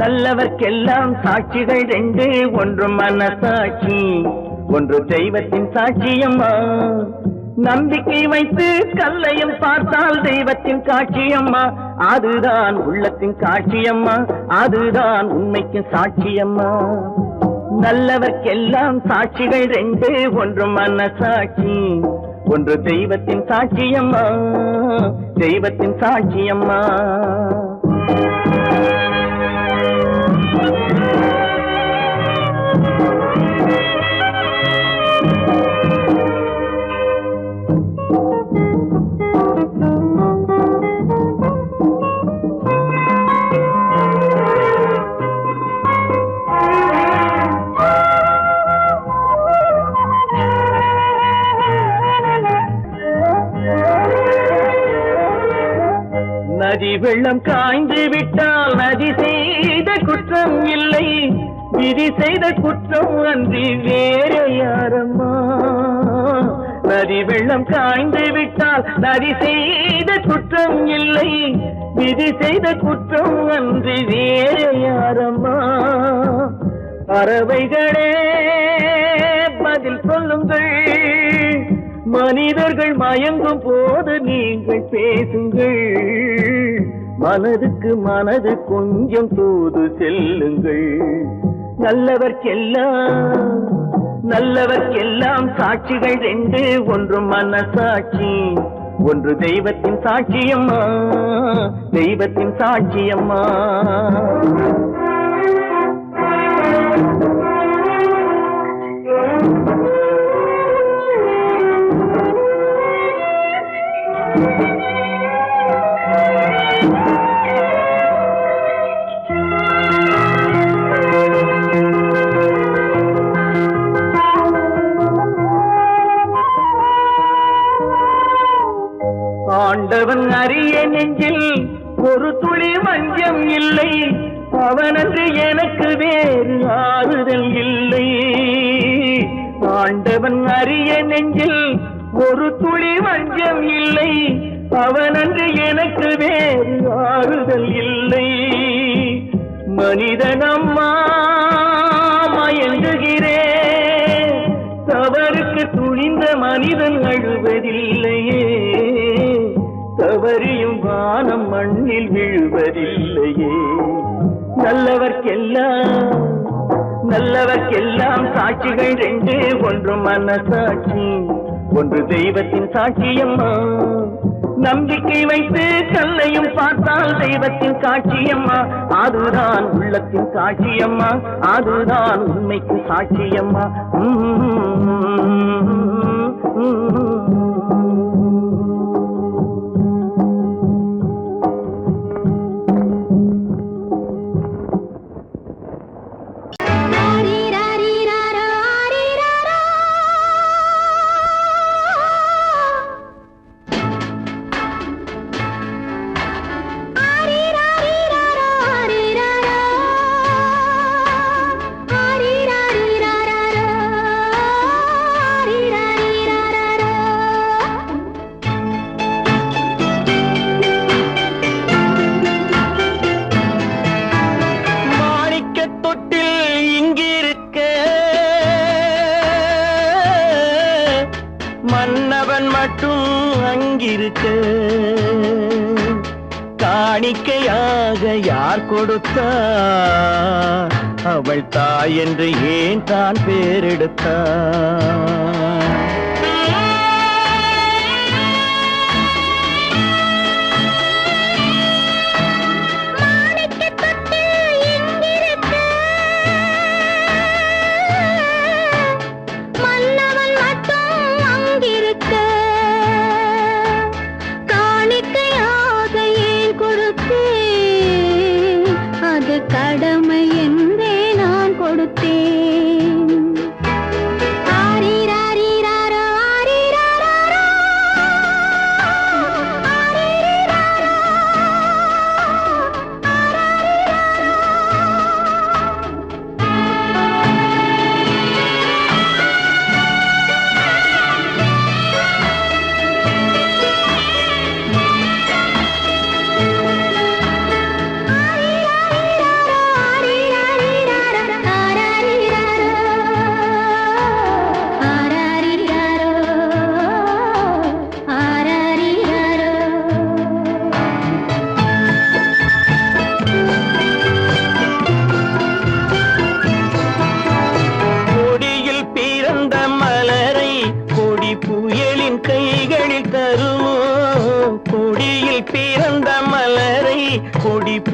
நல்லவர்க்கெல்லாம் சாட்சிகள் ரெண்டு, ஒன்று மனசாட்சி, ஒன்று தெய்வத்தின் சாட்சியம்மா. நம்பிக்கை வைத்து கல்லையும் பார்த்தால் தெய்வத்தின் காட்சியம்மா. அதுதான் உள்ளத்தின் காட்சியம்மா, அதுதான் உண்மைக்கு சாட்சியம்மா. நல்லவர்க்கெல்லாம் சாட்சிகள் ரெண்டு, ஒன்று மனசாட்சி, ஒன்று தெய்வத்தின் சாட்சியம்மா, தெய்வத்தின் சாட்சியம்மா. நதி வெள்ளம் காய்ந்து விட்டால் நதி செய்த குற்றம் இல்லை, விதி செய்த குற்றம் அன்றி வேற யாரம்மா. நதி வெள்ளம் காய்ந்து விட்டால் நதி செய்த குற்றம் இல்லை, விதி செய்த குற்றம் அன்றி வேற யாரம்மா. பறவைகளே பதில் சொல்லுங்கள், மனிதர்கள் மயங்கும் போது நீங்கள் பேசுங்கள். மனதுக்கு மனது கொஞ்சம் தூது செல்லுங்கள். நல்லவர்க்கெல்லாம் சாட்சிகள் ரெண்டு, ஒன்று மனசாட்சி, ஒன்று தெய்வத்தின் சாட்சியம்மா, தெய்வத்தின் சாட்சியம்மா. ஆண்டவன் அறிய நெஞ்சில் ஒரு துளி வஞ்சம் இல்லை, அவனன்று எனக்கு வேறு ஆறுதல் இல்லை. ஆண்டவன் அறிய நெஞ்சில் ஒரு துளி வஞ்சம் இல்லை, அவனன்று எனக்கு வேறு ஆறுதல் இல்லை. மனிதனம்மா மயங்குகிறேன், தவறுக்கு துணிந்த மனிதன் அழுவதில்லையே, தவறியும் வானம் மண்ணில் விழுவதில்லையே. நல்லவர்க்கெல்லாம் சாட்சிகள் ரெண்டு, ஒன்று மனசாட்சி, ஒன்று தெய்வத்தின் சாட்சியம்மா. நம்பிக்கை வைத்து கல்லையும் பார்த்தால் தெய்வத்தின் காட்சியம்மா. அதுதான் உள்ளத்தின் காட்சியம்மா, அதுதான் உண்மைக்கு சாட்சியம்மா. மன்னவன் மட்டும் அங்கிருக்க, காணிக்கையாக யார் கொடுத்தார், அவள் தாய் என்று ஏன் தான் பேரெடுத்தார். கடமை என்றே நான் கொடுத்தேன். ஆரி ராரி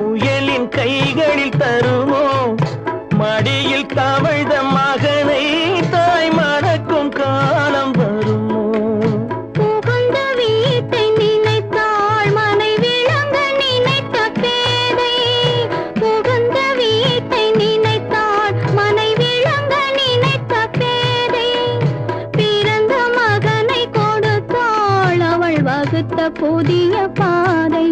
முயலின் கைகளில் தருமோ மடியில் தவழ்ந்த மகனை தாய் மணக்கும் காலம் வருமோ புகுந்த வீட்டை நினைத்தாள் மனை விளங்க நினைத்த பேதை புகுந்த வீட்டை நினைத்தாள் மனை விளங்க நினைத்த பேதை பிறந்த மகனை கொடுத்தாள் அவள் வகுத்த புதிய பாதை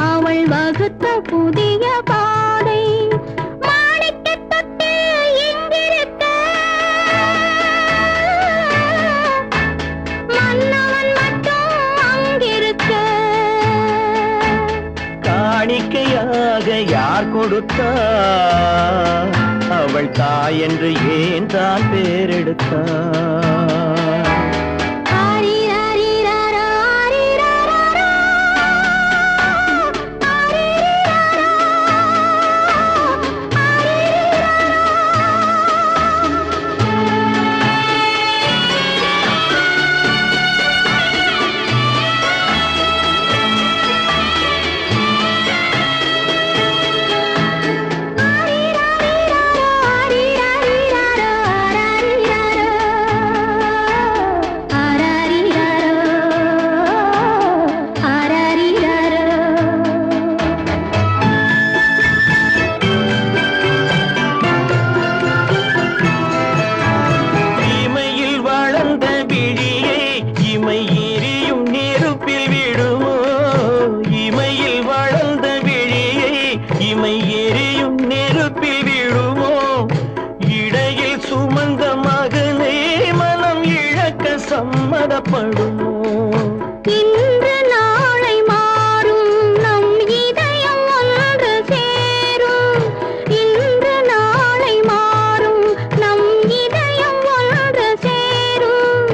அவள் வகுத்த புதிய பாதை மாணிக்கத் தொட்டில் இங்கிருக்க மன்னவன் மட்டும் அங்கிருக்க காணிக்கையாக யார் கொடுத்தார் அவள் தாய் என்று ஏன் தான் பேரெடுத்தார் ஆரிராரிராரா, ஆரிராராரா. ஆரிராரா, இமையில் வளர்ந்த விழியை இமை எரியும் நெருப்பில் விடுமோ இமையில் வளர்ந்த விழியை இமை எரியும் நெருப்பில் விடுமோ இடையில் சுமந்த மகனை மனம் இழக்க சம்மதப்படுமோ இன்று நாளை மாறும் நம் இதயம் ஒன்று சேரும் இன்று நாளை மாறும் நம் இதயம் ஒன்று சேரும்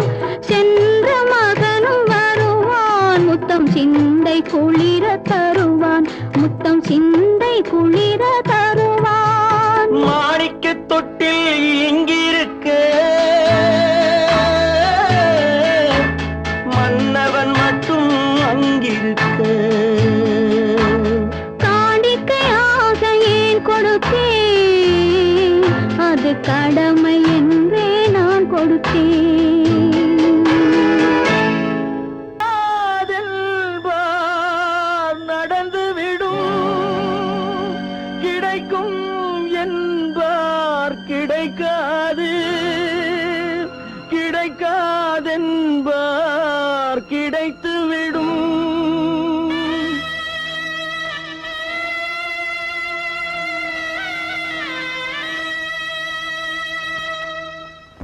சென்ற மகனும் வருவான் முத்தம் சிந்தை குளிர தருவான் முத்தம் சிந்தை குளிர தருவான் மாணிக்கத் தொட்டில் இங்கிருக்க மன்னவன் மட்டும் அங்கிருக்க காணிக்கையாக ஏன் கொடுத்தேன் அது கடமை என்றே நான் கொடுத்தேன் காதல்வார் நடந்துவிடும் கிடைக்கும் என்பார் கிடைக்காது கிடைக்காதென்பார் கிடைத்துவிடும்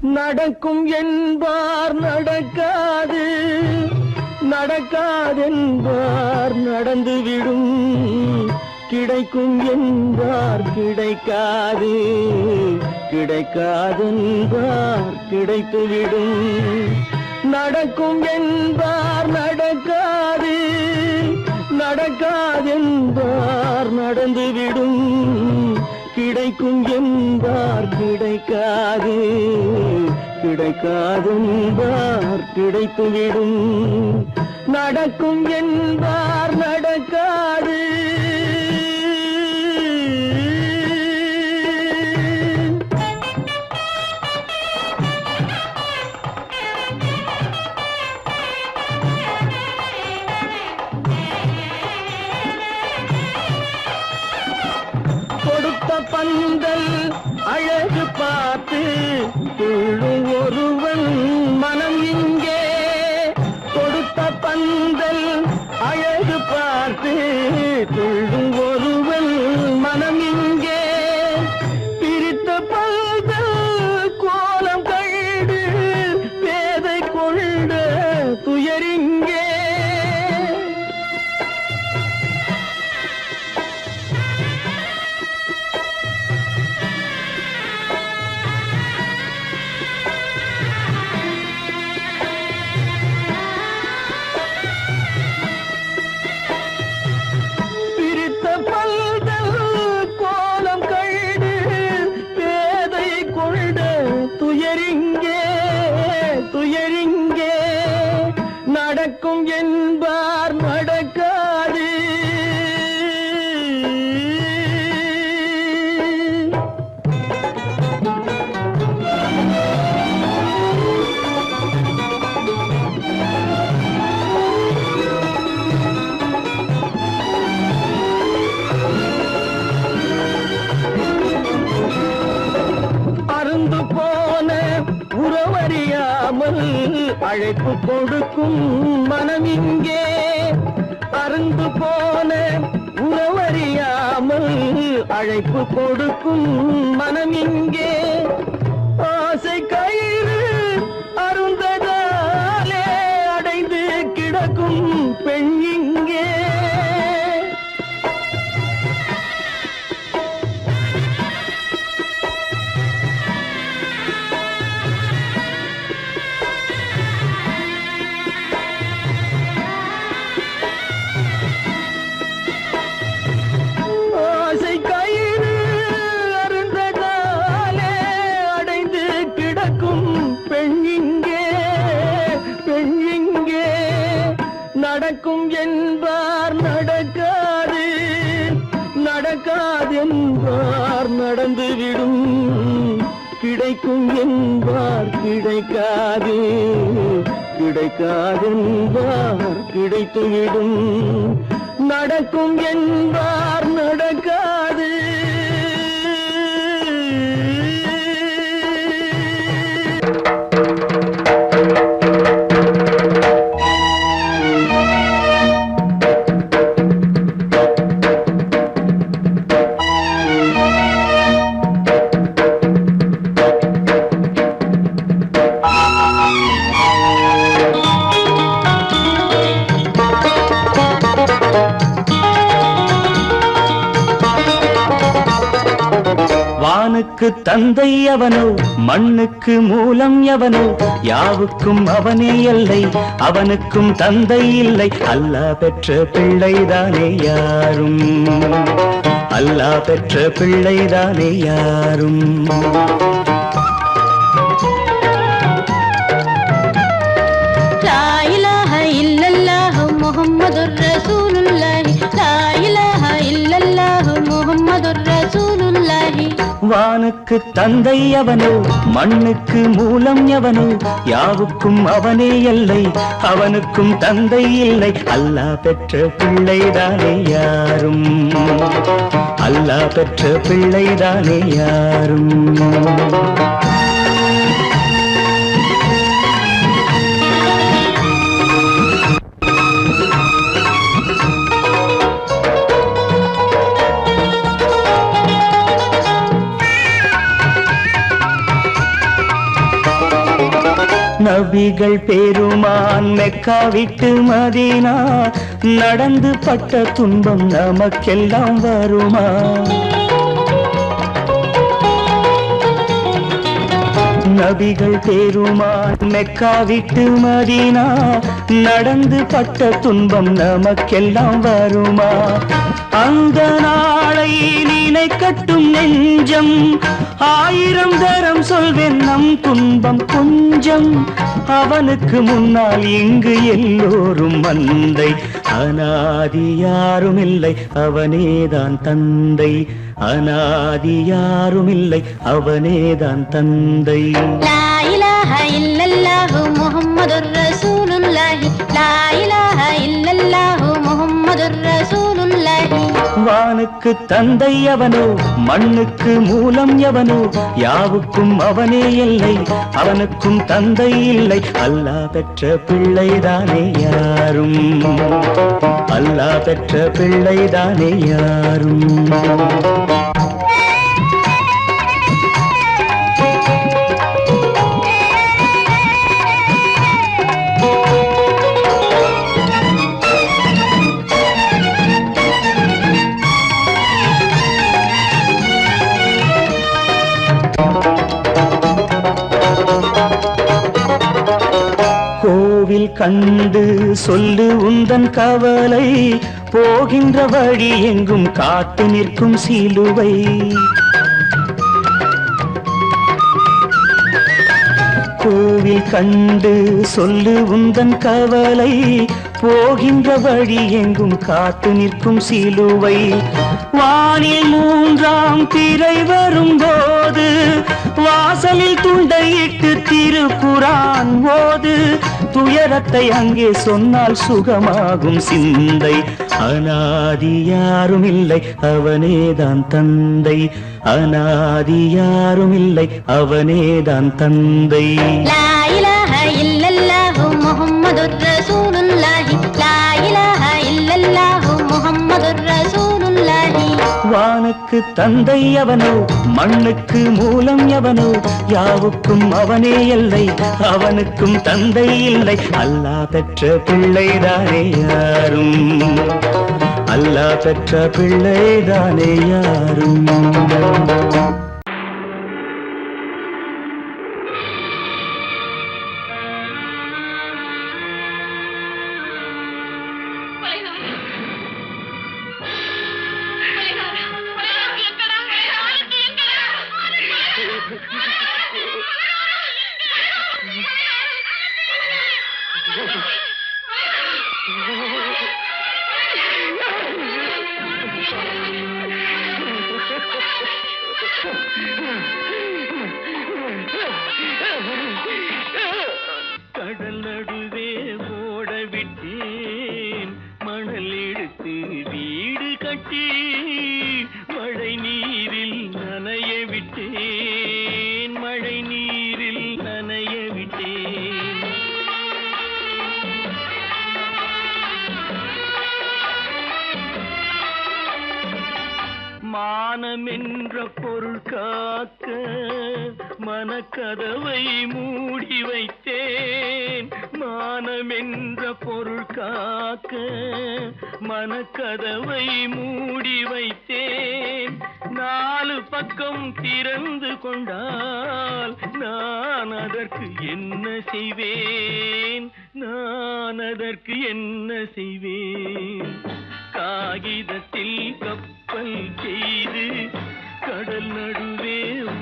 நடக்கும் என்பார் நடக்காது நடக்காதென்பார் நடந்துவிடும் கிடைக்கும் என்பார் கிடைக்காது கிடைக்காதென்பார் கிடைத்துவிடும் நடக்கும் என்பார் நடக்காது நடக்காதென்பார் நடந்துவிடும் கிடைக்கும் என்பார் கிடைக்காது கிடைக்காதென்பார் கிடைத்துவிடும் நடக்கும் என்பார் நடக்காது கொடுத்த பந்தல் அழகு பார்த்து துள்ளும் ஒருவன் மனம் இங்கே கொடுத்த பந்தல் அழகு பார்த்து துள்ளும் ஒருவன் மனம் இங்கே பிரித்த பந்தல் கோலம் கண்டு பேதை கொண்ட துயரிங்கே அறியாமல் அழைப்பு கொடுக்கும் மனம் இங்கே அருந்து போன உறவறியாமல் அழைப்பு கொடுக்கும் மனம் இங்கே ஆசை கயிறு அருந்ததாலே அடைந்து கிடக்கும் பெண் இங்கே ஆசை கயிறு அருந்ததாலே அடைந்து கிடக்கும் பெண் இங்கே நடக்கும் என்பார் நடக்காது நடக்காது என்பார் நடந்துவிடும் கிடைக்கும் என்பார் கிடைக்காது கிடைக்காது என்பார் கிடைத்துவிடும் நடக்கும் என்பார் நடக்காது வானுக்கு தந்தை அவனோ மண்ணுக்கு மூலம் எவனோ யாவுக்கும் அவனே எல்லை அவனுக்கும் தந்தை இல்லை அல்லாஹ் பெற்ற பிள்ளைதானே யாரும் அல்லாஹ் பெற்ற பிள்ளைதானே யாரும் லா இலாஹ இல்லல்லாஹு முஹம்மதுர் ரசூலுல்லாஹி லா இலாஹ இல்லல்லாஹு முஹம்மதுர் ரசூலுல்லாஹி வானுக்கு தந்தை அவனோ மண்ணுக்கு மூலம் எவனோ யாவுக்கும் அவனே எல்லை அவனுக்கும் தந்தை இல்லை அல்லாஹ் பெற்ற பிள்ளைதானே யாரும் அல்லாஹ் பெற்ற பிள்ளைதானே யாரும் நபிகள் பெருமான் மெக்கா விட்டு மதீனா நடந்து பட்ட துன்பம் நமக்கெல்லாம் வருமா நபிகள் பெருமான் மெக்கா விட்டு மதீனா நடந்து பட்ட துன்பம் நமக்கெல்லாம் வருமா அந்த நாளை நினைக்கட்டும் நெஞ்சம் ஆயிரம் தரம் சொல்வேன் நம் துன்பம் கொஞ்சம் அவனுக்கு முன்னால் இங்கு எல்லோரும் மந்தை அனாதி யாரும் இல்லை அவனேதான் தந்தை அனாதி யாரும் இல்லை அவனேதான் தந்தை லா இலாஹ இல்லல்லாஹு முஹம்மதுர் ரசூலுல்லாஹி லா இலாஹ இல்லல்லாஹு முஹம்மதுர் ரசூலுல்லாஹி வானுக்கு தந்தை அவனோ மண்ணுக்கு மூலம் எவனோ யாவுக்கும் அவனே இல்லை அவனுக்கும் தந்தை இல்லை அல்லாஹ் பெற்ற பிள்ளைதானே யாரும் அல்லாஹ் பெற்ற பிள்ளைதானே யாரும் கோவில் கண்டு சொல்லு உந்தன் கவலை போகின்ற வழி எங்கும் காத்து நிற்கும் சிலுவை கோவில் கண்டு சொல்லு உந்தன் கவலை போகின்ற வழி எங்கும் காத்து நிற்கும் சிலுவை வானில் மூன்றாம் திரை வரும்போது வாசலில் துண்டையிட்டு திருக்குரான் ஓது துயரத்தை அங்கே சொன்னால் சுகமாகும் சிந்தை அனாதி யாரும் இல்லை அவனேதான் தந்தை அனாதி யாரும் இல்லை அவனேதான் தந்தை லா இலாஹ இலாஹ இல்லல்லாஹு முஹம்மதுர் ரசூலுல்லாஹி லா இலாஹ இல்லல்லாஹு முஹம்மதுர் ரசூலுல்லாஹி வானுக்கு தந்தை அவனோ மண்ணுக்கு மூலம் எவனோ யாவுக்கும் அவனே எல்லை அவனுக்கும் தந்தை இல்லை அல்லாஹ் பெற்ற பிள்ளைதானே யாரும் அல்லாஹ் பெற்ற பிள்ளைதானே யாரும் கடல் நடுவே ஓட விட்டேன் மணல் எடுத்து வீடு கட்டி மழை நீரில் நனைய விட்டேன் மழை நீரில் நனைய விட்டேன் மானமென்ற பொருள் காக்க மனக்கதவை மூடி வைத்தேன் மானமென்ற பொருள் காக்க மனக்கதவை மூடி வைத்தேன் நாலு பக்கம் திறந்து கொண்டால் நான் அதற்கு என்ன செய்வேன் நான் அதற்கு என்ன செய்வேன் காகிதத்தில் கப்பல் செய்து கடல் நடுவே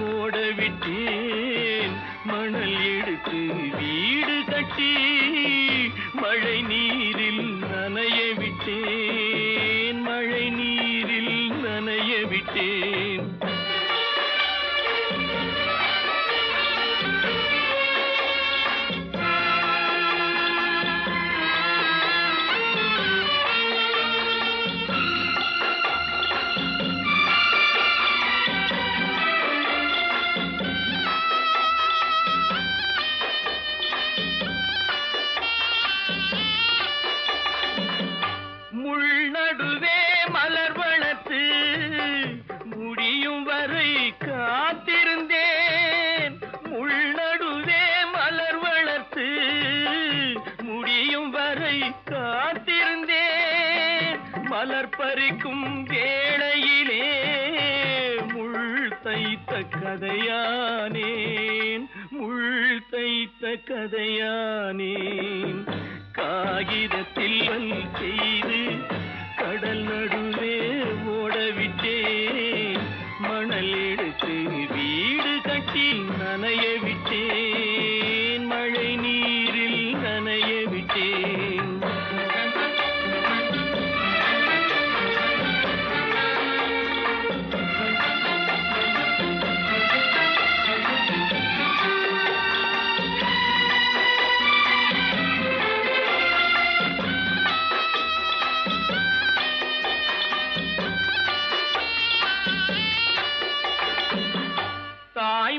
ஓட விட்டேன் மணல் எடுத்து வீடு கட்டி மழை நீரில் நனைய விட்டேன் மழை நீரில் நனைய விட்டேன் முள்நடுவே மலர் வளர்த்து முடியும் வரை காத்திருந்தேன் முள்நடுவே மலர் வளர்த்து முடியும் வரை காத்திருந்தேன் மலர் பறிக்கும் வேளையிலே முள் தைத்த கதையானேன் முள் தைத்த கதையானேன் காகிதத்தில் செய்து கடல் நடுவே ஓடவிட்டேன் மணல் எடுத்து வீடு கட்டி நனைய விட்டேன் மழை நீரில் நனைய விட்டேன்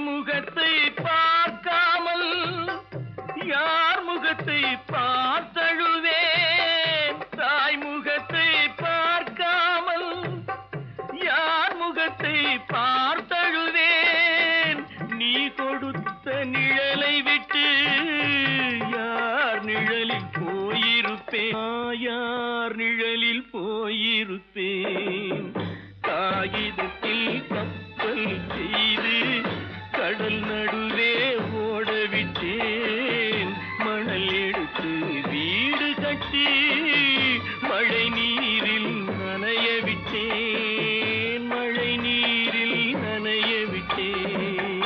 முகத்தை பார்க்காமல் யார் முகத்தை பார்த்தழுவேன் தாய் முகத்தை பார்க்காமல் யார் முகத்தை பார்த்தழுவேன் நீ கொடுத்த நிழலை விட்டு யார் நிழலில் போயிருப்பேன் யார் நிழலில் போயிருப்பேன் காகிதத்தில் கப்பல் செய்து கடல் நடுவே ஓடவிட்டேன் மணல் எடுத்து வீடு கட்டி மழை நீரில் நனைய விட்டேன் மழை நீரில் நனைய விட்டேன்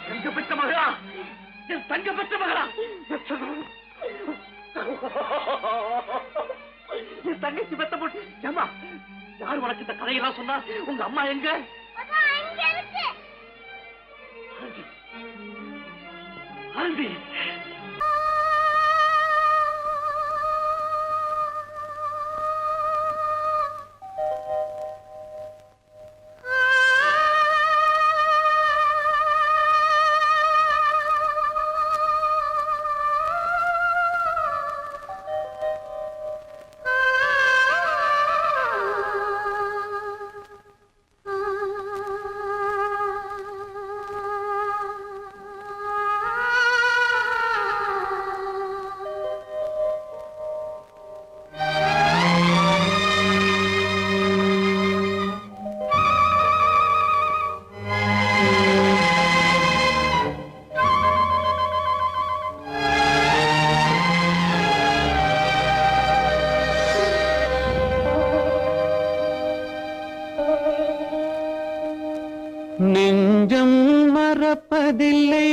தங்கப்பட்ட மகளா தங்கப்பட்ட மகளா என் தங்கச்சி பெத்த போட்டு ஏமா யார் உனக்கு இந்த கதையெல்லாம் சொன்னா உங்க அம்மா எங்க ஆண்டி மறப்பதில்லை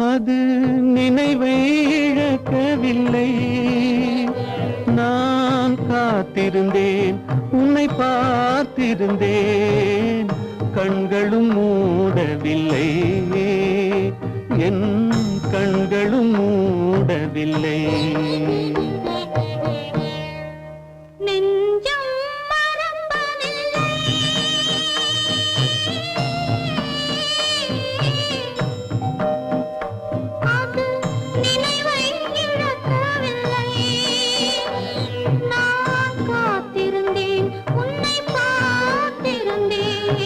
அது நினைவை இழக்கவில்லை நான் காத்திருந்தேன் உன்னை பார்த்திருந்தேன் கண்களும் மூடவில்லை என் கண்களும் மூடவில்லை நெஞ்சம் மறப்பதில்லை அது நினைவை இழக்கவில்லை நான் காத்திருந்தேன் உன்னை பார்த்திருந்தேன்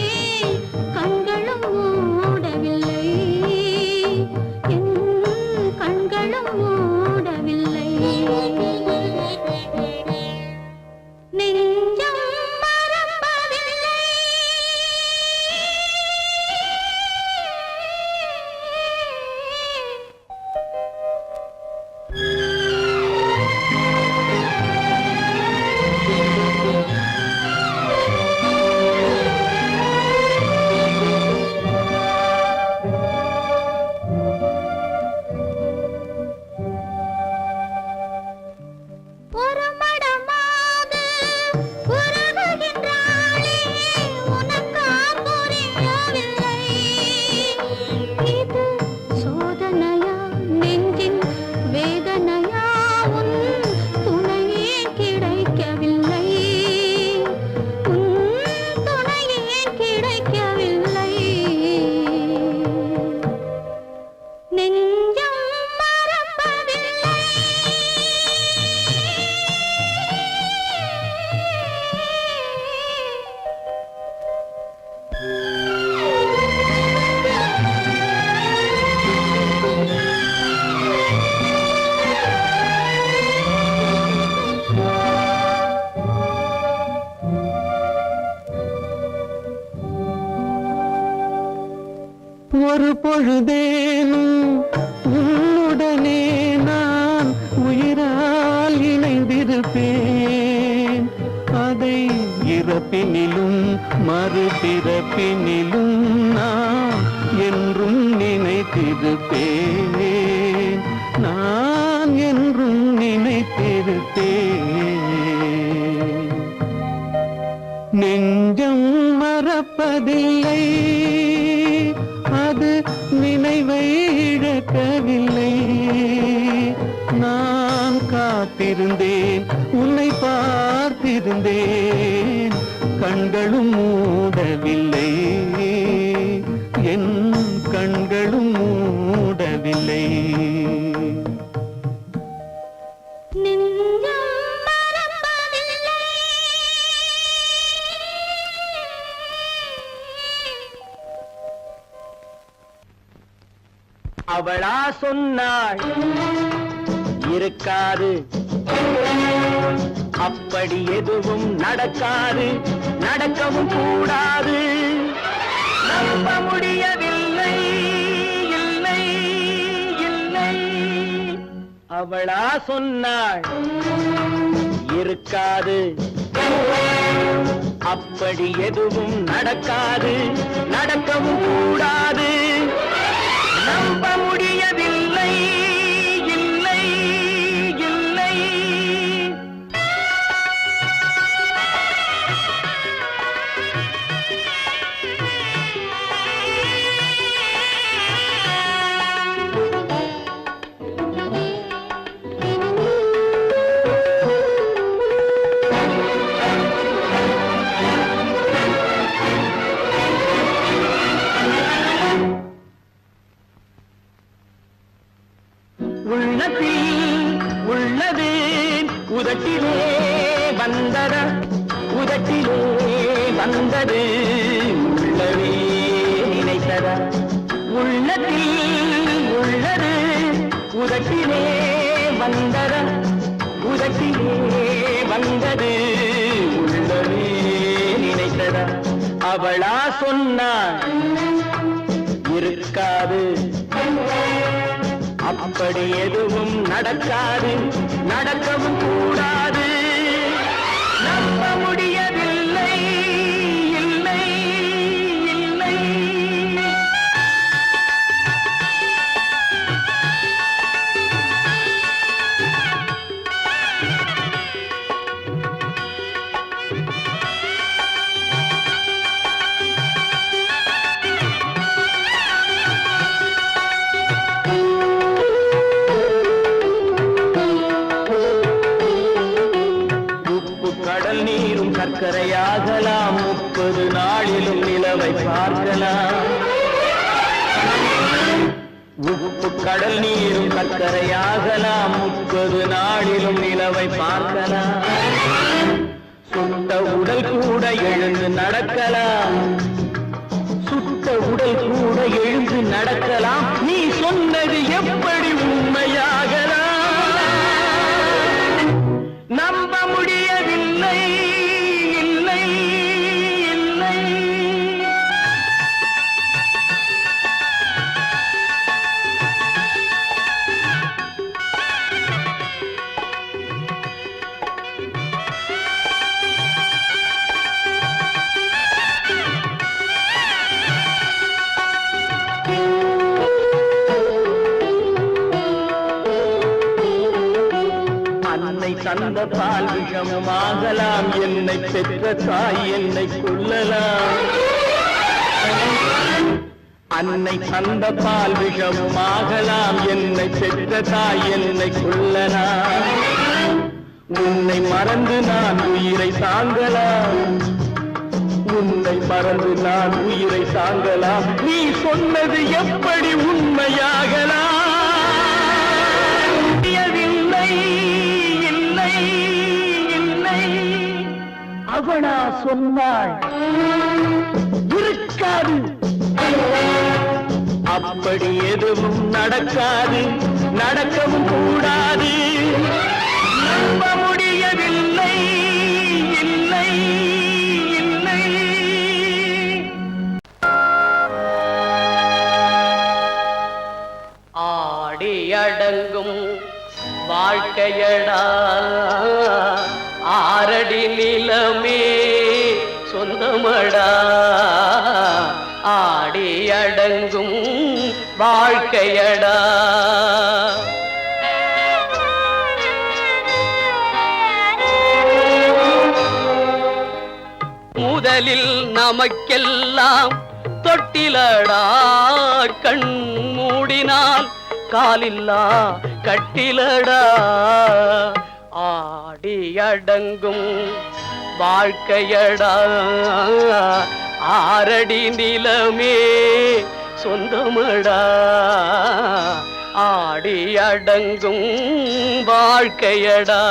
கண்களும் மூடவில்லை என் கண்களும் மூடவில்லை நெஞ்சம் மறப்பதில்லை ஒரு மடமாது உருகுகின்றாளே உனக்கா புரியவில்லை இது சோதனையா நெஞ்சின் வேதனையா உன் துணையே கிடைக்கவில்லை உன் துணையே கிடைக்கவில்லை நெஞ்சம் மறப்பதில்லை ஒரு பொழுதேனும் உன்னுடனே நான் உயிரால் இணைந்திருப்பேன் அதை இறப்பினிலும் மறுபிறப்பினிலும் நான் என்றும் நினைத்திருப்பேன் நான் என்றும் நினைத்திருப்பேன் நெஞ்சம் மறப்பதில்லை அது நினைவை இழக்கவில்லை நான் காத்திருந்தேன் உன்னை பார்த்திருந்தேன் கண்களும் மூடவில்லை என் கண்களும் மூடவில்லை நெஞ்சம் மறப்பதில்லை அவளா சொன்னாள் இருக்காது அப்படி எதுவும் நடக்காது நடக்கவும் கூடாது நம்ப முடியவில்லை இல்லை இல்லை அவளா சொன்னாள் இருக்காது அப்படி எதுவும் நடக்காது நடக்கவும் கூடாது நம்ப முடியவில்லை இல்லை இல்லை உள்ளத்தில் உள்ளது உதட்டிலே வந்தத உதட்டிலே வந்தது உள்ளவே நினைத்தத உள்ளத்தில் உள்ளது உதட்டிலே வந்தத உதட்டிலே வந்தது உள்ளவே நினைத்தத அவளா சொன்னாள் இருக்காது அப்படி எதுவும் நடக்காது நடக்கவும் கூடாது நம்ப முடியவில்லை சர்க்கரையாகலாம் 30 நாளிலும் நிலவை பார்க்கலாம் உப்பு கடல் நீரும் சர்க்கரையாகலாம் 30 நாளிலும் நிலவை பார்க்கலாம் சுட்ட உடல் கூட எழுந்து நடக்கலாம் சுட்ட உடல் கூட எழுந்து நடக்கலாம் நீ சொன்னது எப்படி உண்மையாகலாம் நம்ப முடியவில்லை இல்லை இல்லை தந்த பால் விஷமாகலாம் என்னை பெற்ற தாய் என்னை கொல்லலாம் அன்னை தந்த பால் விஷமாகலாம் என்னை பெற்ற தாய் என்னை கொல்லலாம் உன்னை மறந்து நான் உயிரை தாங்கலாம் உன்னை மறந்து நான் உயிரை தாங்கலாம் நீ சொன்னது எப்படி உண்மையாகலாம் அவனா சொன்னாள் இருக்காது அப்படி எதுவும் நடக்காது நடக்கவும் கூடாது நம்ப முடியவில்லை இல்லை இல்லை ஆடி அடங்கும் வாழ்க்கையடா ஆரடி நிலமே சொந்தமடா ஆடி அடங்கும் வாழ்க்கையடா முதலில் நமக்கெல்லாம் தொட்டிலடா கண் மூடினால் காலில்லா கட்டிலடா ஆடி அடங்கும் வாழ்க்கையடா ஆரடி நிலமே சொந்தமடா ஆடி அடங்கும் வாழ்க்கையடா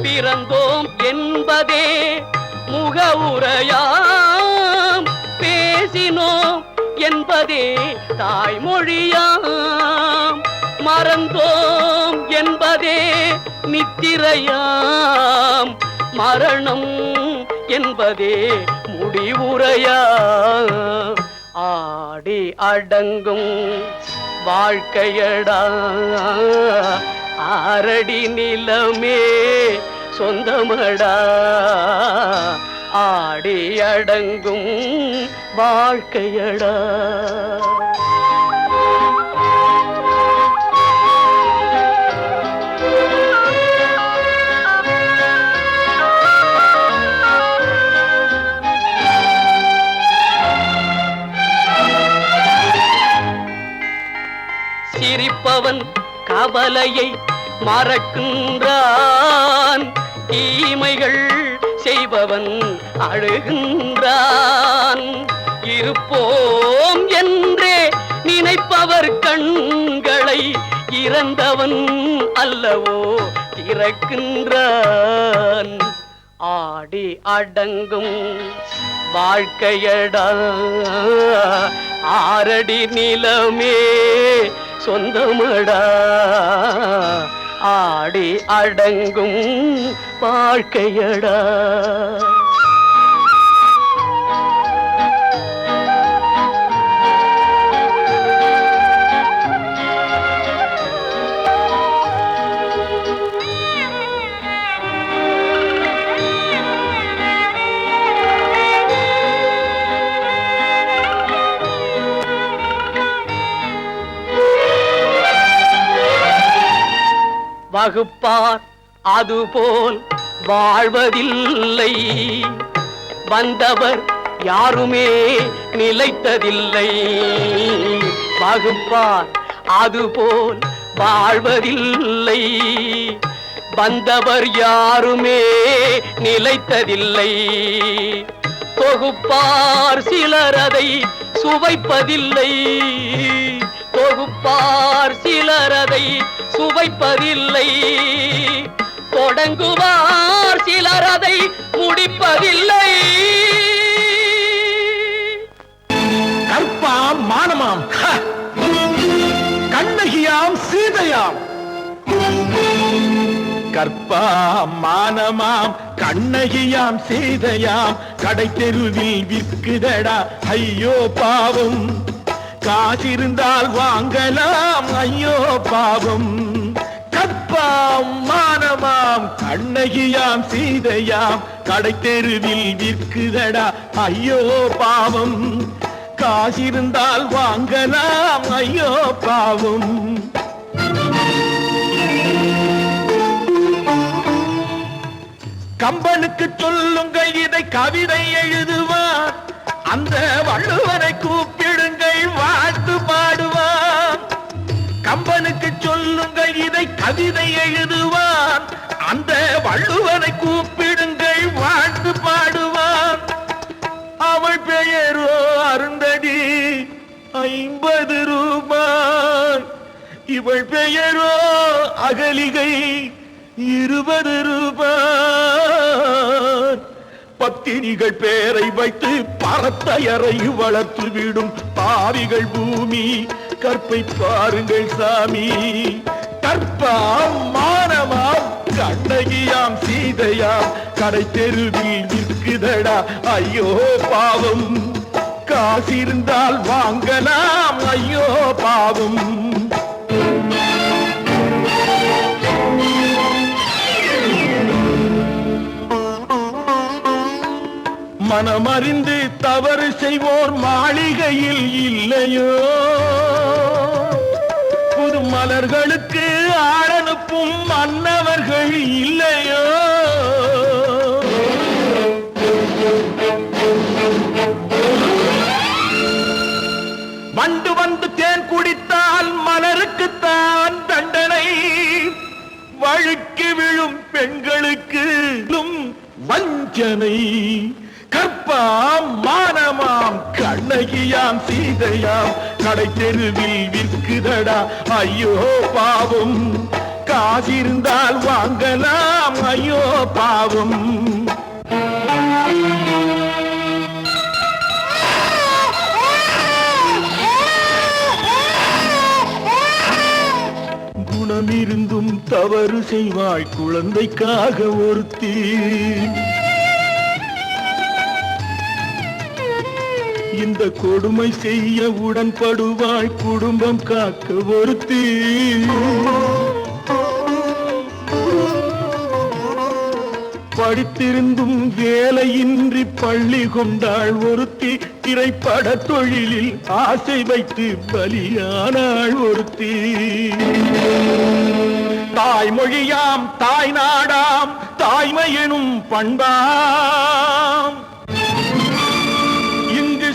பிறந்தோம் என்பதே முகவுரையாம் பேசினோம் என்பதே தாய்மொழியாம் மறந்தோம் என்பதே நித்திரையாம் மரணம் என்பதே முடிவுரையாம் ஆடி அடங்கும் வாழ்க்கையடா ஆரடி நிலமே சொந்தமடா ஆடி அடங்கும் வாழ்க்கையடா சிரிப்பவன் கவலையை மறக்கின்றான் தீமைகள் செய்பவன் அழுகின்றான் இருப்போம் என்றே நினைப்பவர் கண்களை இறந்தவன் அல்லவோ திறக்கின்றான் ஆடி அடங்கும் வாழ்க்கையடா ஆரடி நிலமே சொந்தமடா ஆடி அடங்கும் வாழ்க்கையடா வகுப்பார் அதுபோல் வாழ்வதில்லை. வந்தவர் யாருமே நிலைத்ததில்லை. வகுப்பார் அதுபோல் வாழ்வதில்லை. வந்தவர் யாருமே நிலைத்ததில்லை. தொகுப்பார் சிலர் அதை சுவைப்பதில்லை. தொகுப்பார் சிலர் அதை சுவைப்பதில்லை. தொடங்குவார் சிலர் அதை முடிப்பதில்லை. கற்பாம் மானமாம் கண்ணகியாம் சீதையாம். கற்பாம் மானமாம் கண்ணகியாம் சீதையாம் கடை தெருவில் விற்குதடா ஐயோ பாவம். காசிருந்தால் வாங்கலாம் ஐயோ பாவம். கற்பாம் மானமாம் கண்ணகியாம் சீதையாம் கடை தெருவில் விற்குதடா ஐயோ பாவம். காசிருந்தால் வாங்கலாம் ஐயோ பாவம். கம்பனுக்கு சொல்லுங்கள் இதை கவிதை எழுதுவான். அந்த வள்ளுவரை கூப்பிடுங்கள் வாழ்த்து பாடுவான். கம்பனுக்கு சொல்லுங்கள் இதை கவிதை எழுதுவான். அந்த வள்ளுவரை கூப்பிடுங்கள் வாழ்த்து பாடுவான். அவள் பெயரோ அருந்ததி 50 ரூபாய். இவள் பெயரோ அகலிகை 20 ரூபாய். பத்தினிகள் பேரை வைத்து பரத்தையரை வளர்த்து விடும் பாவிகள் பூமி. கற்பை பாருங்கள் சாமி. கற்பாம் மானமாம் கண்ணகியாம் சீதையாம் கடை தெருவில் விற்குதடா ஐயோ பாவம். காசிருந்தால் வாங்கலாம் ஐயோ பாவம். மனமறிந்து தவறு செய்வோர் மாளிகையில் இல்லையோ. புது மலர்களுக்கு ஆளனுப்பும் மன்னவர்கள் இல்லையோ. வண்டு வந்து தேன் குடித்தால் மலருக்குத்தான் தண்டனை. வழுக்கி விழும் பெண்களுக்கு வஞ்சனை. கற்பாம் மானமாம் கண்ணகியாம் சீதையாம் கடை தெருவில் விற்குதடா ஐயோ பாவம். காசிருந்தால் வாங்கலாம் ஐயோ பாவம். குணமிருந்தும் தவறு செய்வாய் குழந்தைக்காக ஒருத்தி. இந்த கொடுமை செய்ய உடன்படுவாய் குடும்பம் காக்க ஒருத்தி. படித்திருந்தும் வேலையின்றி பள்ளி கொண்டாள் ஒருத்தி. திரைப்பட தொழிலில் ஆசை வைத்து பலியானாள் ஒருத்தி. தாய்மொழியாம் தாய் நாடாம் தாய்மை எனும் பண்பாம்.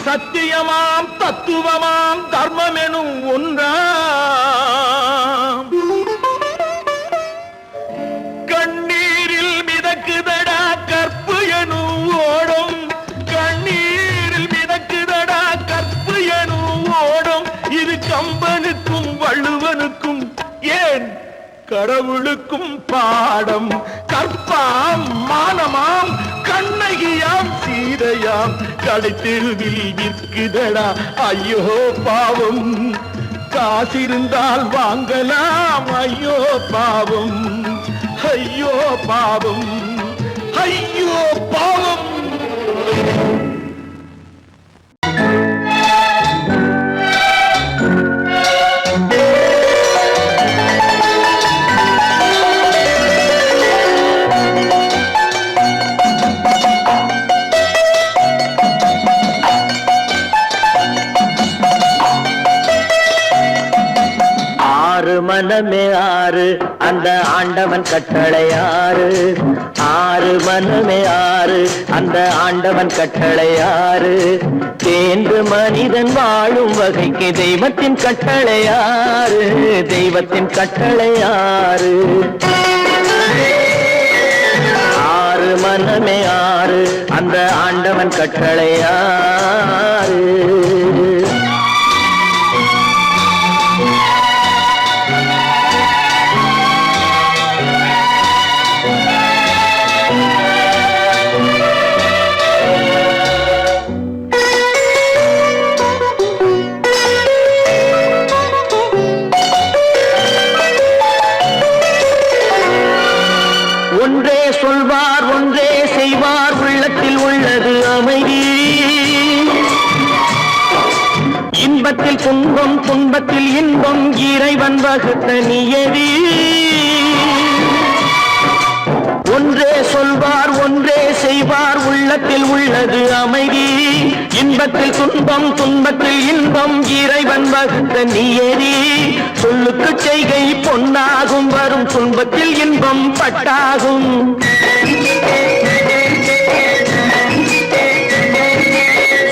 சத்தியமாம் தத்துவமாம் தர்மம் எனும் ஒன்றாம். கண்ணீரில் மிதக்குதடா கற்பு எனும் ஓடும். கண்ணீரில் மிதக்குதடா கற்பு எனும் ஓடும். இது கம்பனுக்கும் வள்ளுவனுக்கும் ஏன் கடவுளுக்கும் பாடம். கற்பாம் மானமாம் கண்ணகியாம் சீதையாம் கடை தெருவில் விற்குதடா ஐயோ பாவம். காசிருந்தால் வாங்கலாம் ஐயோ பாவம். ஐயோ பாவம். ஐயோ பாவம். மனமே ஆறு அந்த ஆண்டவன் கட்டளை ஆறு ஆறு மனமே ஆறு அந்த ஆண்டவன் கட்டளை ஆறு தேர்ந்து மனிதன் வாழும் வகைக்கு தெய்வத்தின் கட்டளை ஆறு தெய்வத்தின் கட்டளை ஆறு ஆறு மனமே ஆறு அந்த ஆண்டவன் கட்டளை ஆறு ஒன்றே சொல்வார் ஒன்றே செய்வார் உள்ளத்தில் உள்ளது அமைதி இன்பத்தில் துன்பம் துன்பத்தில் இன்பம் இறைவன் வகுத்த நியதி ஒன்றே சொல்வார் ஒன்றே செய்வார் உள்ளத்தில் உள்ளது அமைதி இன்பத்தில் துன்பம் துன்பத்தில் இன்பம் இறைவன் வகுத்த நியதி சொல்லுக்கு செய்கை பொன்னாகும் வரும் துன்பத்தில் இன்பம் பட்டாகும்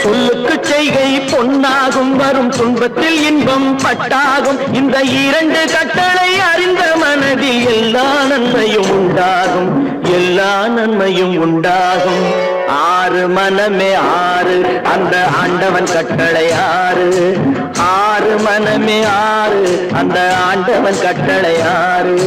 சொல்லுக்கு செய்கை பொன்னாகும் வரும் துன்பத்தில் இன்பம் பட்டாகும் இந்த இரண்டு கட்டளை அறிந்த மனதில் எல்லா நன்மையும் உண்டாகும் எல்லா நன்மையும் உண்டாகும் ஆறு மனமே ஆறு அந்த ஆண்டவன் கட்டளை ஆறு ஆறு மனமே ஆறு அந்த ஆண்டவன் கட்டளை ஆறு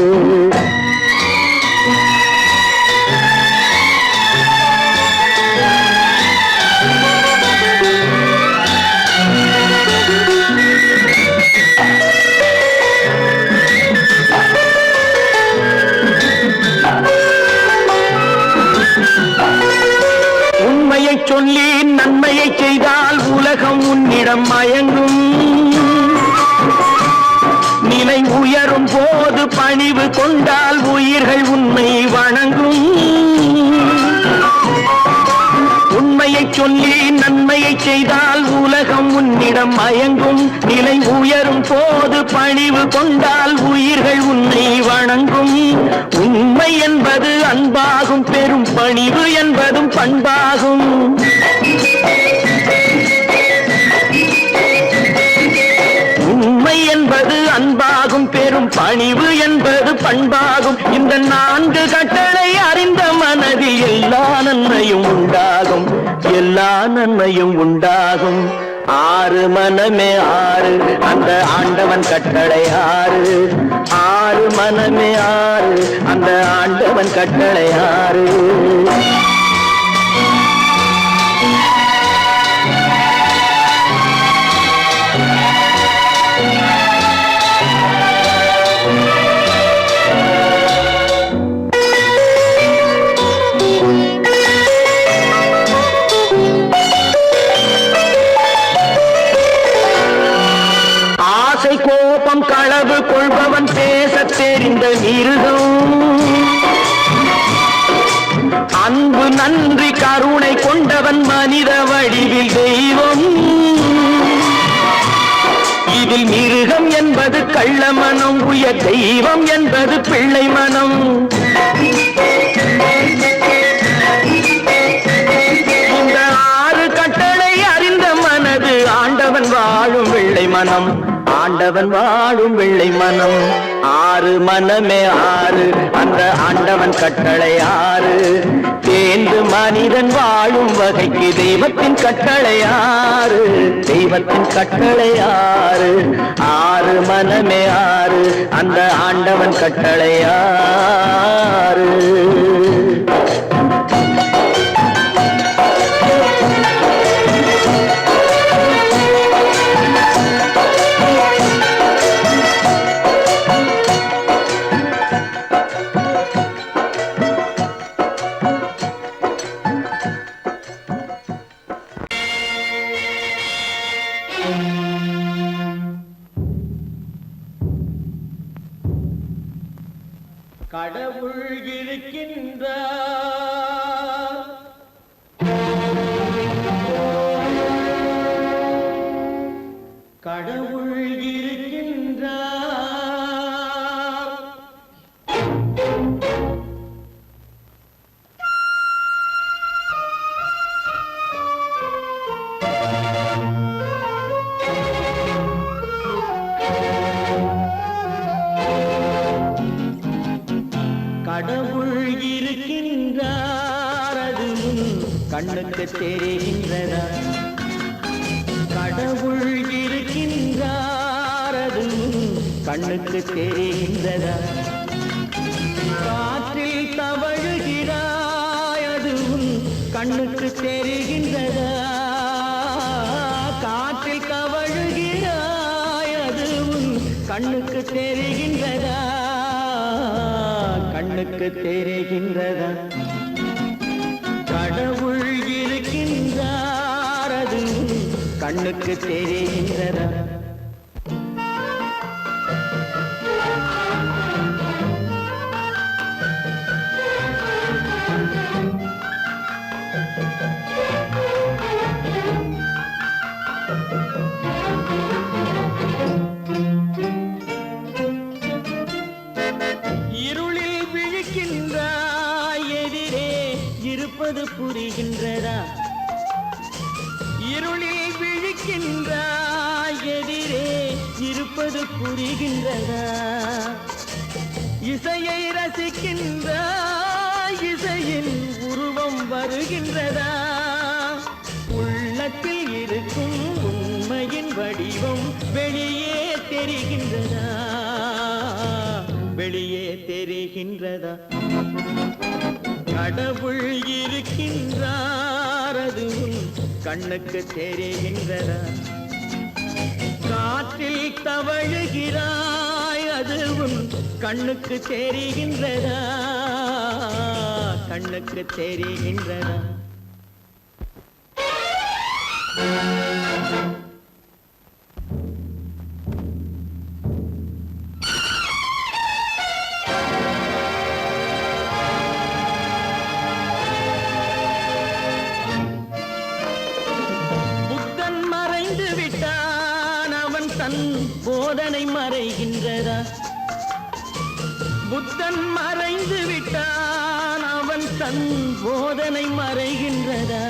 உண்மையை சொல்லி நன்மையை செய்தால் உலகம் உன்னிடம் மயங்கும் நிலை உயரும் போது பணிவு கொண்டால் உயிர்கள் உன்னை வணங்கும் உண்மையை சொல்லி நன்மையை செய்தால் உலகம் உன்னிடம் மயங்கும் நிலை உயரும் போது பணிவு கொண்டால் உயிர்கள் உன்னை வணங்கும் உண்மை என்பது அன்பாகும் பெரும் பணிவு என்பதும் பண்பாகும் உண்மை என்பது அன்பாகும் பெரும் பணிவு என்பது பண்பாகும் இந்த நான்கு கட்டளை அறிந்த மனதில் எல்லா நன்மையும் உண்டாகும் எல்லா நன்மையும் உண்டாகும் ஆறு மனமே ஆறு அந்த ஆண்டவன் கட்டளை ஆறு ஆறு மனமே ஆறு அந்த ஆண்டவன் கட்டளை ஆறு கோபம் களவு கொள்பவன் பேசத் தெரிந்த மிருகம் அன்பு நன்றி கருணை கொண்டவன் மனித வடிவில் தெய்வம் இதில் மிருகம் என்பது கள்ள மனம் உயர் தெய்வம் என்பது பிள்ளை மனம் இந்த ஆறு கட்டளை அறிந்த மனது ஆண்டவன் வாழும் வெள்ளை மனம் ஆண்டவன் வாழும் வெள்ளை மனம் ஆறு மனமே ஆறு அந்த ஆண்டவன் கட்டளை ஆறு தேர்ந்து மனிதன் வாழும் வகைக்கு தெய்வத்தின் கட்டளை ஆறு தெய்வத்தின் கட்டளை ஆறு ஆறு மனமே ஆறு அந்த ஆண்டவன் கட்டளை ஆறு கடவுள் இருக்கின்றார் கடவுள் இருக்கின்றார் கண்ணுக்கு தெரிகின்றதா கடவுள் இருக்கின்றார் அதுவும் கண்ணுக்கு தெரிகின்றதா காற்றில் தவழுகிறாய் அதுவும் கண்ணுக்கு தெரிகின்றதா காற்றில் தவழுகிறாய் அதுவும் கண்ணுக்கு தெரிகின்றதா கண்ணுக்கு தெரிகின்றதா கடவுள் இருக்கின்றார் அதுவும் கண்ணுக்கு தெரிகின்றதா இருளில் விழிக்கின்றாய் எதிரே இருப்பது புரிகின்றதா இருளில் விழிக்கின்றாய் எதிரே இருப்பது புரிகின்றதா இசையை ரசிக்கின்றாய் இசையின் உருவம் வருகின்றதா உள்ளத்தில் இருக்கும் உண்மையின் வடிவம் வெளியே தெரிகின்றதா வெளியே தெரிகின்றதா கடவுள் இருக்கின்றார் அதுவும் கண்ணுக்கு தெரிகின்றதா காற்றில் தவழுகிறாய் அதுவும் கண்ணுக்கு தெரிகின்றதா கண்ணுக்கு தெரிகின்றதா புத்தன் மறைந்து விட்டான் அவன் தன் போதனை மறைகின்றதா புத்தன் மறைந்து விட்டான் அவன் தன் போதனை மறைகின்றதா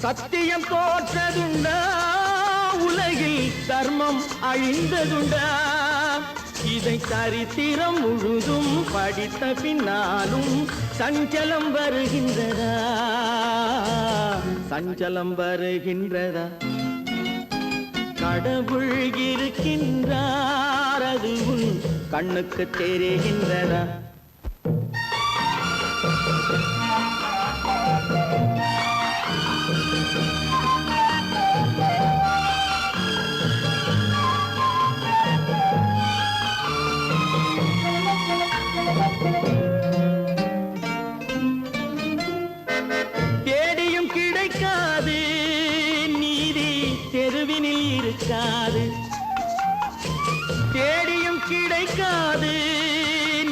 சத்தியம் தோற்றதுண்டா உலகில் தர்மம் அழிந்ததுண்டா இதை சரித்திரம் முழுதும் படித்த பின்னாலும் சஞ்சலம் வருகின்றதா சஞ்சலம் வருகின்றதா கடவுள் இருக்கின்றார் அதுவும் கண்ணுக்கு தெரிகின்றதா தேடியும் கிடைக்காது நீதி தெருவினில் இருக்காது தேடியும் கிடைக்காது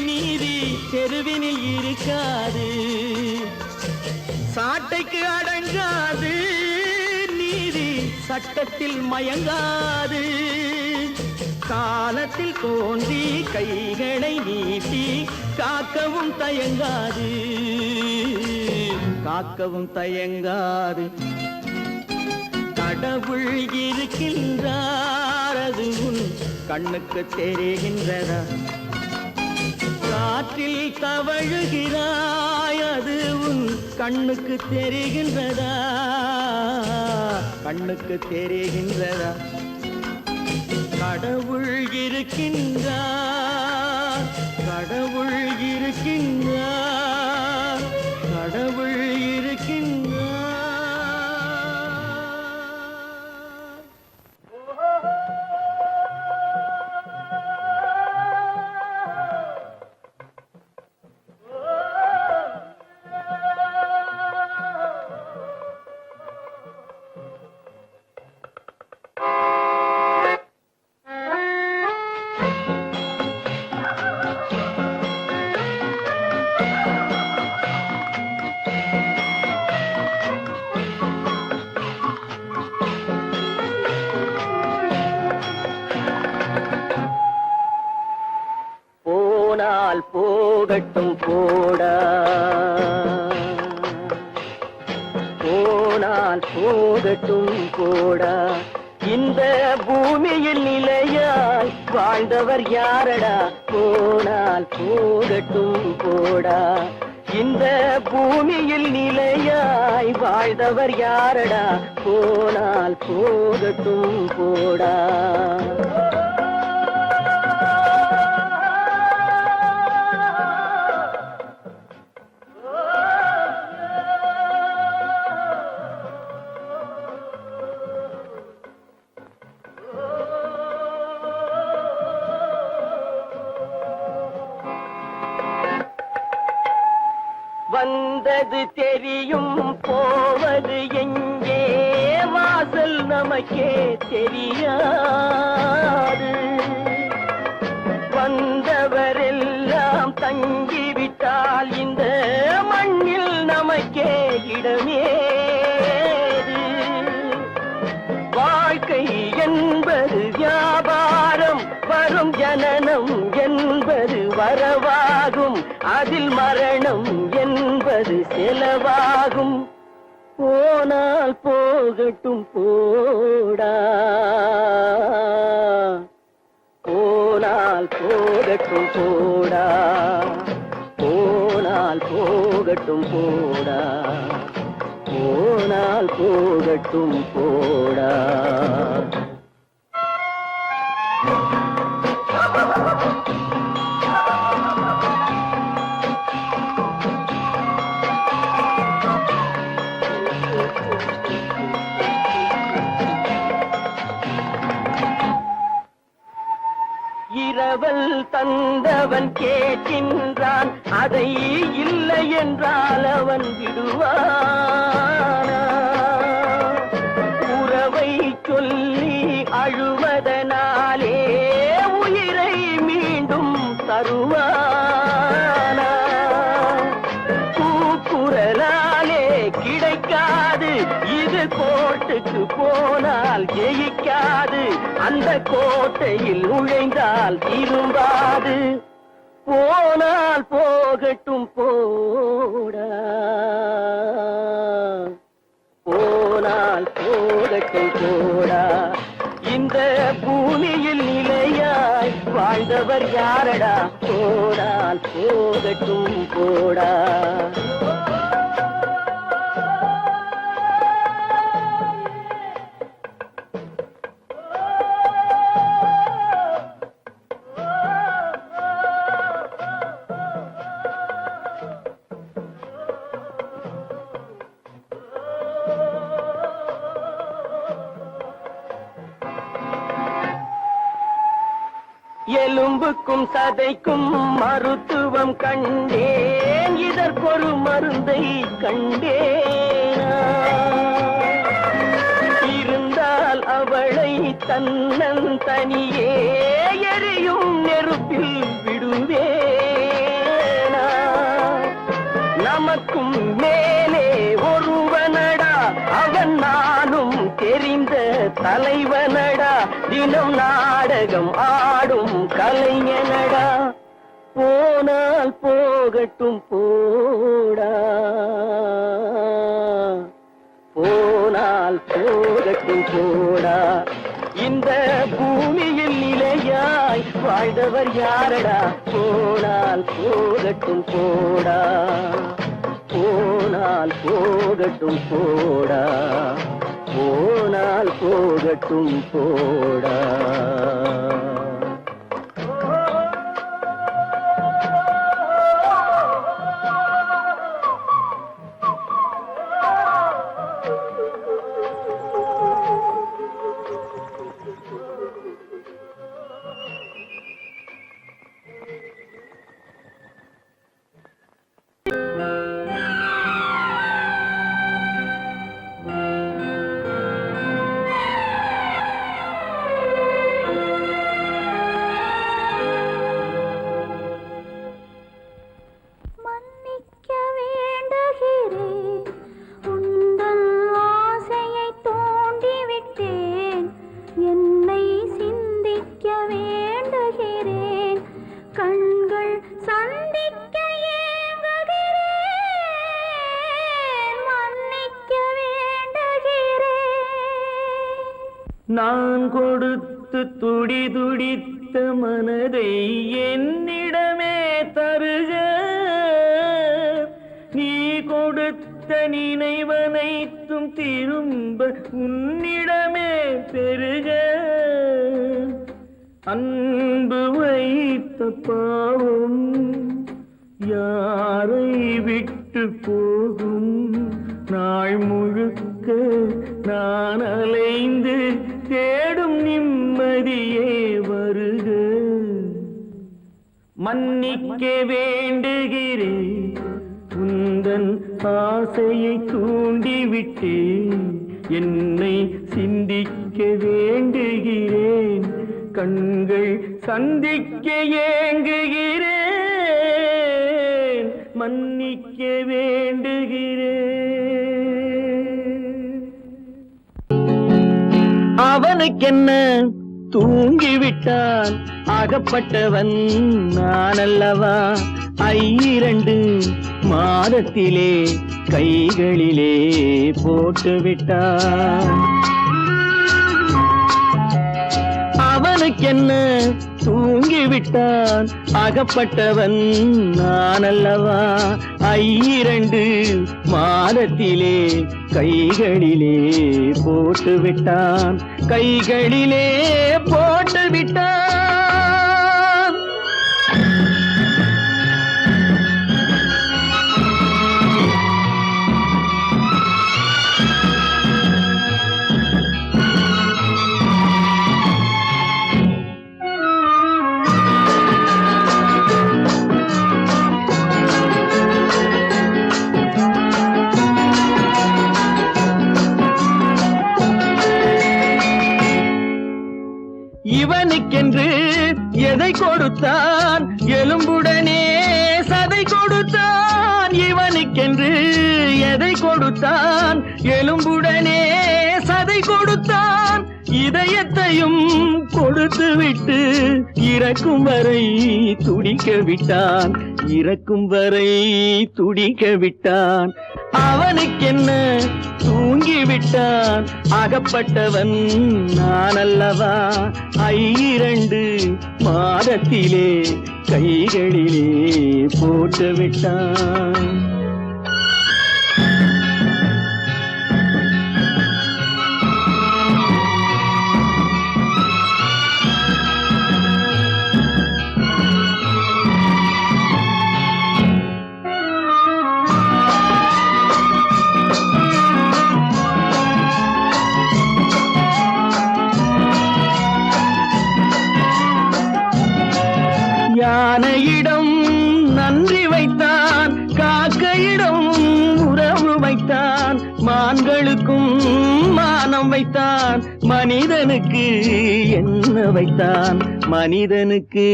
நீதி தெருவினில் இருக்காது சாட்டைக்கு அடங்காது நீதி சட்டத்தில் மயங்காது காலத்தில் தோன்றி கைகளை நீட்டி காக்கவும் தயங்காது காக்கவும் தயங்காது கடவுள் இருக்கின்றார் அதுவும் கண்ணுக்கு தெரிகின்றதா காற்றில் தவழுகிறாய் அதுவும் கண்ணுக்கு தெரிகின்றதா கண்ணுக்கு தெரிகின்றதா கடவுள் இருக்கின்றார் கடவுள் இருக்கின்றார் கடவுள் இருக்கின்றார் போனால் போகட்டும் போடா போனால் போகட்டும் போடா இந்த பூமியில் நிலையாய் வாழ்ந்தவர் யாரடா போனால் போகட்டும் போடா இந்த பூமியில் நிலையாய் வாழ்ந்தவர் யாரடா? போனால் போகட்டும் போடா. வந்தது தெரியும், போவது எங்கே? வாசல் நமக்கே தெரியாது. வந்தவரெல்லாம் தங்கிவிட்டால் இந்த மண்ணில் நமக்கே இடமேது. வாழ்க்கை என்பது வியாபாரம், வரும் ஜனனம் என்பது வரவாகும், அதில் மரணம் என்பது செலவாகும். போனால் போகட்டும் போடா, போனால் போகட்டும் போடா, போனால் போகட்டும் போடா, போனால் போகட்டும் போடா. இரவல் தந்தவன் கேட்கின்றான், அதை இல்லை என்றால் அவன் விடுவானா? உறவை சொல்லி அழுவதனாலே உயிரை மீண்டும் தருவானா? கூக்குரலாலே கிடைக்காது, இது கோட்டுக்கு போனால் ஜெயிக்காது, அந்த கோட்டையில் நுழைந்தால் திரும்பாது. போனால் போகட்டும் போடா, போனால் போகட்டும் போடா. இந்த பூமியில் நிலையாய் வாழ்ந்தவர் யாரடா? போனால் போகட்டும் போடா. எலும்புக்கும் சதைக்கும் மருத்துவம் கண்டேன், இதற்கொரு மருந்தை கண்டேனா? இருந்தால் அவளை தன்னந்தனியே எரியும் நெருப்பில் விடுவேனா? நமக்கும் மேலே ஒருவனடா, அவன் நானும் தெரிந்த தலைவனடா, தினம் நாடகம் ஆடும் கலைஞனடா. போனால் போகட்டும் போடா, போனால் போகட்டும் போடா. இந்த பூமியில் நிலையாய் வாழ்ந்தவர் யாரடா? போனால் போகட்டும் போடா, போனால் போகட்டும் போடா, போனால் போகட்டும் போடா. நான் கொடுத்து துடி துடித்த மனதை என்னிடமே தருக, நினைவனைத்தும் திரும்ப உன்னிடமே பெருக அன்பு வைத்த பாவம் யாரை விட்டு போகும் நாள் முழுக்க நான் அலைந்து தேடும் நிம்மதியே வருக மன்னிக்க வேண்டுகிறேன் உந்தன் ஆசையை தூண்டிவிட்டேன் என்னை சிந்திக்க வேண்டுகிறேன் கண்கள் சந்திக்க ஏங்குகிறேன் மன்னிக்க வேண்டுகிறேன் அவனுக்கென்ன தூங்கிவிட்டான் அகப்பட்டவன் நான் அல்லவா 2 மாதத்திலே கைகளிலே போட்டு விட்டான் அவனுக்கென்ன தூங்கிவிட்டான் அகப்பட்டவன் நான் அல்லவா 2 மாதத்திலே கைகளிலே போட்டு விட்டான் கைகளிலே போட்டு விட்டான் இவனுக்கென்று எதை கொடுத்தான் எலும்புடனே சதை கொடுத்தான் இவனுக்கென்று எதை கொடுத்தான் எலும்புடனே சதை கொடுத்தான் இதயத்தையும் கொடுத்து விட்டு இறக்கும் வரை துடிக்க விட்டான் இறக்கும் வரை துடிக்க விட்டான் அவனுக்கென்ன தூங்கிவிட்டான் அகப்பட்டவன் நான் அல்லவா 2 மாதத்திலே கைகளிலே போட்டு விட்டான் யானையிடம் நன்றி வைத்தான் காக்கையிடம் உறவு வைத்தான் மான்களுக்கும் மானம் வைத்தான் மனிதனுக்கு என்ன வைத்தான் மனிதனுக்கு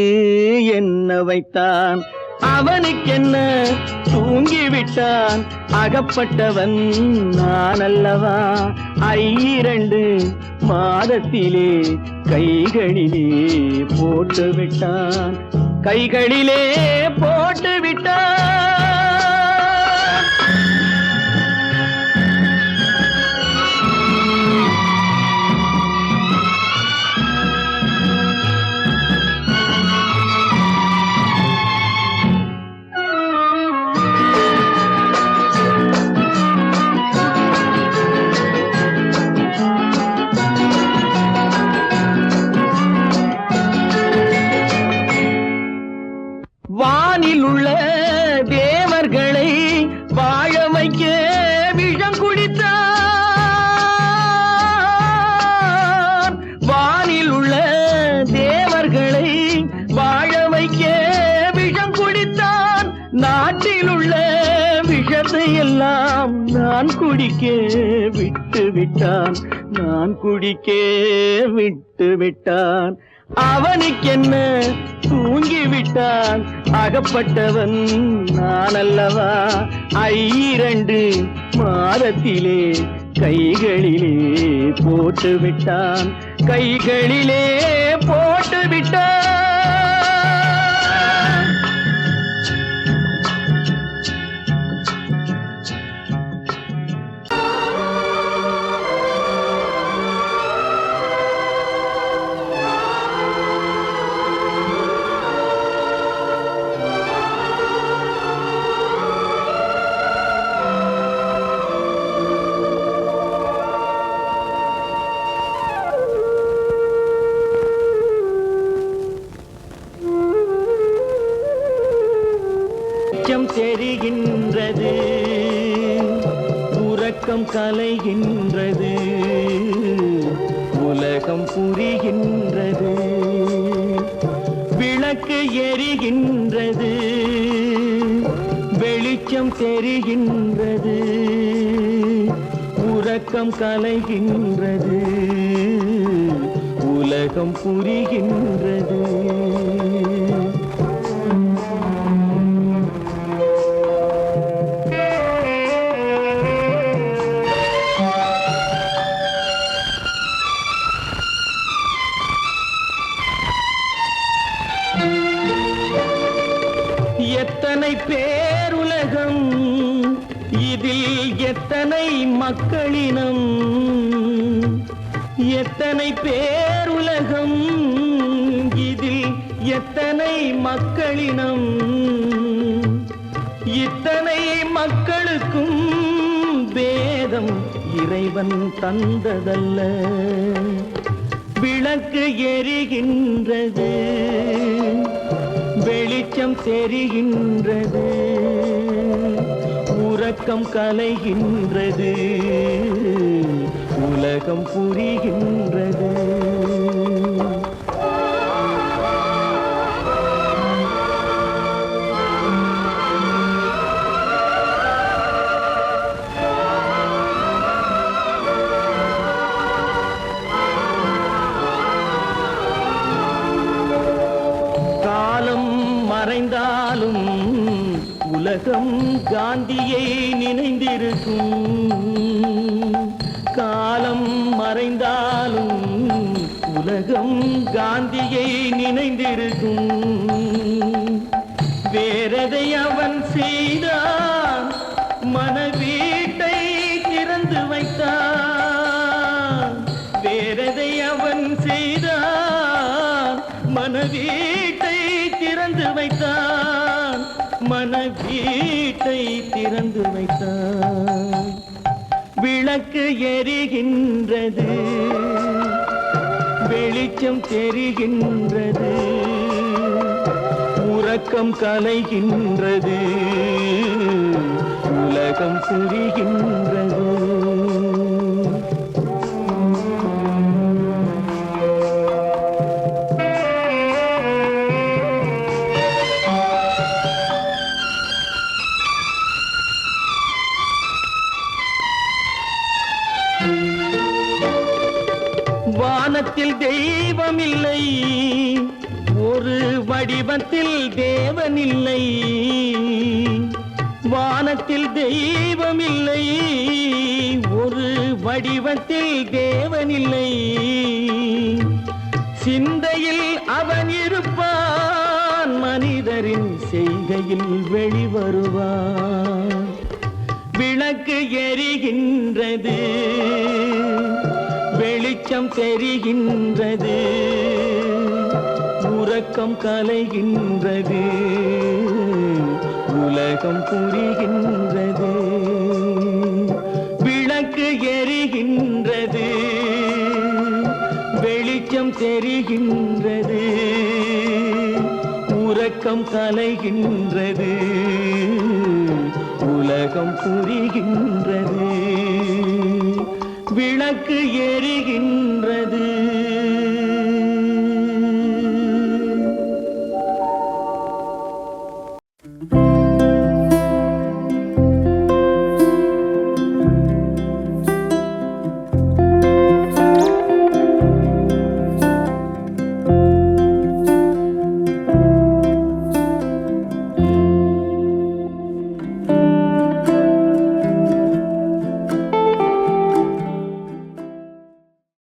என்ன வைத்தான் அவனுக்கென்ன தூங்கிவிட்டான் அகப்பட்டவன் நான் அல்லவா 2 மாதத்திலே கைகளிலே போட்டு விட்டான் கைகளிலே போட்டு விட்டான் வானில் உள்ள தேவர்களை வாழ வைக்க விஷம் குடித்தான் வானில் உள்ள தேவர்களை வாழ வைக்க விஷம் குடித்தான் நாட்டில் உள்ள விஷத்தை எல்லாம் நான் குடிக்க விட்டு விட்டான் நான் குடிக்க விட்டு விட்டான் அவனுக்கென்ன தூங்கிவிட்டான் அகப்பட்டவன் நான் அல்லவா 2 மாதத்திலே கைகளிலே போட்டு விட்டான் கைகளிலே போட்டு விட்டான் தெரிகின்றது, உறக்கம் கலைகின்றது, உலகம் புரிகின்றது. விளக்கு எரிகின்றது, வெளிச்சம் தெரிகின்றது, உறக்கம் கலைகின்றது, உலகம் புரிகின்றது. எத்தனை பேருலகம், இதில் எத்தனை மக்களினம், எத்தனை பேருலகம், இதில் எத்தனை மக்களினம், இத்தனை மக்களுக்கும் வேதம் இறைவன் தந்ததல்ல. விளக்கு எரிகின்றது, வெளிச்சம் தெரிகின்றது, உறக்கம் கலைகின்றது, உலகம் புரிகின்றது. மறைந்தாலும் உலகம் காந்தியை நினைந்திருக்கும், காலம் மறைந்தாலும் உலகம் காந்தியை நினைந்திருக்கும். வேறதை அவன் செய்தான், மனவீட்டை திறந்து வைத்தான். வேறதை அவன் செய்தான், மனவீட்டை திறந்து வைத்தான், மனவீட்டை திறந்து வைத்தான். விளக்கு எரிகின்றது, வெளிச்சம் தெரிகின்றது, உறக்கம் கலைகின்றது, உலகம் புரிகின்றது. வானத்தில் தெய்வமில்லை, ஒரு வடிவத்தில் தேவனில்லை. வானத்தில் தெய்வமில்லை, ஒரு வடிவத்தில் தேவனில்லை. சிந்தையில் அவன் இருப்பான், மனிதரின் செய்கையில் வெளிவருவான். விளக்கு எரிகின்றது, வெளிச்சம் தெரிகின்றது, உறக்கம் கலைகின்றது, உலகம் புரிகின்றது. விளக்கு எரிகின்றது, வெளிச்சம் தெரிகின்றது, உறக்கம் கலைகின்றது, உலகம் புரிகின்றது. விளக்கு எரிகின்றது.